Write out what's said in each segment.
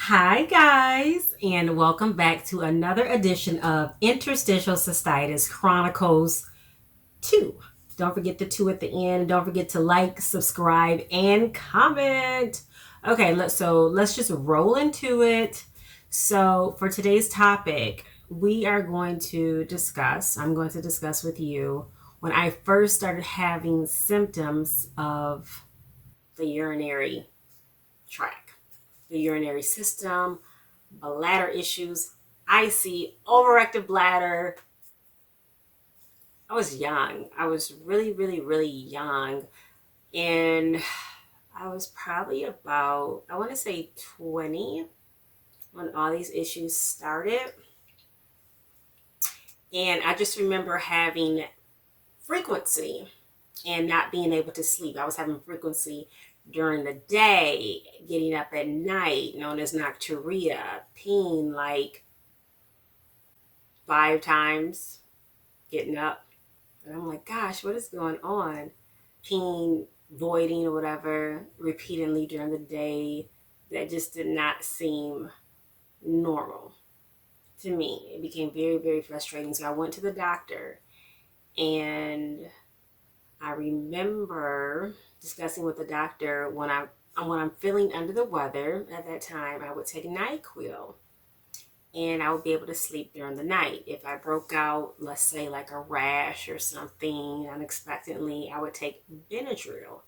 Hi, guys, and welcome back to another edition of Interstitial Cystitis Chronicles 2. Don't forget the 2 at the end. Don't forget to like, subscribe, and comment. Okay, let's just roll into it. So, for today's topic, I'm going to discuss with you when I first started having symptoms of the urinary tract, the urinary system, bladder issues, icy, overactive bladder. I was young. I was really, really, really young. And I was probably about, I want to say 20 when all these issues started. And I just remember having frequency and not being able to sleep. I was having frequency during the day, getting up at night, known as nocturia, peeing like 5 times, getting up. And I'm like, gosh, what is going on? Peeing, voiding, or whatever, repeatedly during the day. That just did not seem normal to me. It became very, very frustrating. So I went to the doctor, and I remember discussing with the doctor when I'm feeling under the weather at that time, I would take NyQuil and I would be able to sleep during the night. If I broke out, let's say like a rash or something unexpectedly, I would take Benadryl.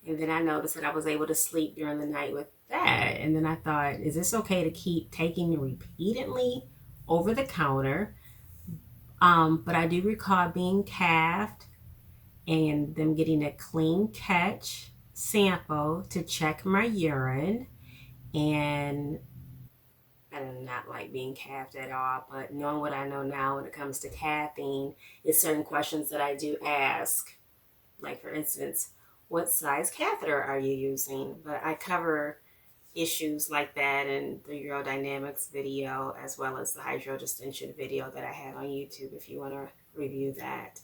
And then I noticed that I was able to sleep during the night with that. And then I thought, is this okay to keep taking it repeatedly over the counter? But I do recall being calved and them getting a clean catch sample to check my urine. And I do not like being capped at all, but knowing what I know now when it comes to capping is certain questions that I do ask. Like, for instance, what size catheter are you using? But I cover issues like that in the urodynamics video as well as the hydrodistension video that I had on YouTube if you want to review that.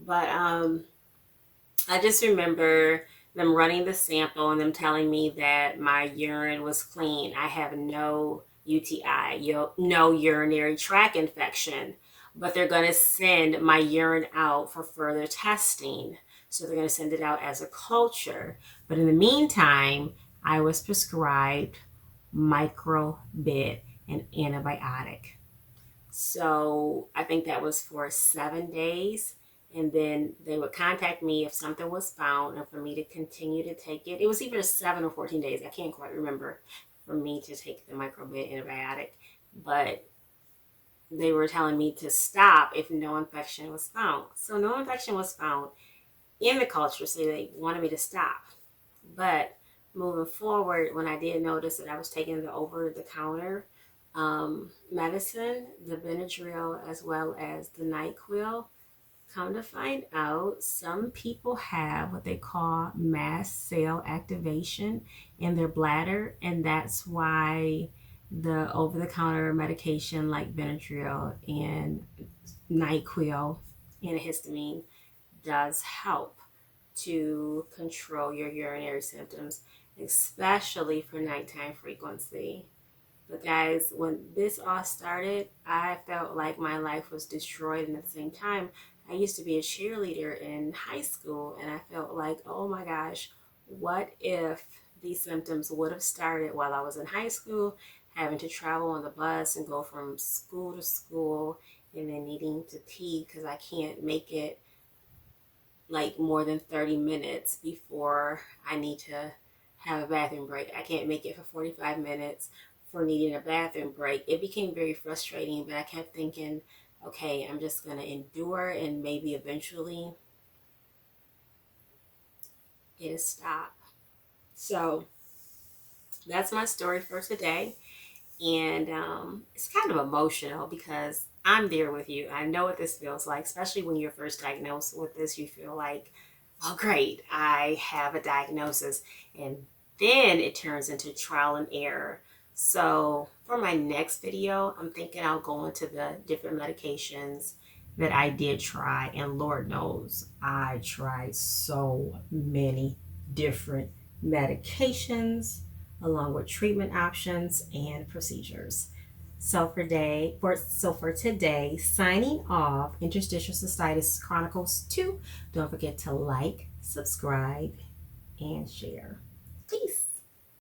But I just remember them running the sample and them telling me that my urine was clean. I have no UTI, no urinary tract infection, but they're going to send my urine out for further testing. So they're going to send it out as a culture. But in the meantime, I was prescribed microbit, an antibiotic. So I think that was for 7 days. And then they would contact me if something was found and for me to continue to take it. It was either 7 or 14 days. I can't quite remember for me to take the microbit antibiotic. But they were telling me to stop if no infection was found. So no infection was found in the culture, so they wanted me to stop. But moving forward, when I did notice that I was taking the over the counter medicine, the Benadryl as well as the NyQuil, come to find out, some people have what they call mast cell activation in their bladder, and that's why the over the counter medication like Benadryl and NyQuil, antihistamine, does help to control your urinary symptoms, especially for nighttime frequency. But guys, when this all started, I felt like my life was destroyed. And at the same time, I used to be a cheerleader in high school, and I felt like, oh my gosh, what if these symptoms would have started while I was in high school, having to travel on the bus and go from school to school, and then needing to pee because I can't make it like more than 30 minutes before I need to have a bathroom break. I can't make it for 45 minutes for needing a bathroom break. It became very frustrating, but I kept thinking, okay, I'm just going to endure and maybe eventually it'll stop. So that's my story for today. And it's kind of emotional because I'm there with you. I know what this feels like, especially when you're first diagnosed with this. You feel like, oh, great, I have a diagnosis. And then it turns into trial and error. So for my next video, I'm thinking I'll go into the different medications that I did try. And Lord knows, I tried so many different medications. along with treatment options and procedures. So for today, signing off, Interstitial Cystitis Chronicles 2. Don't forget to like, subscribe, and share. Peace.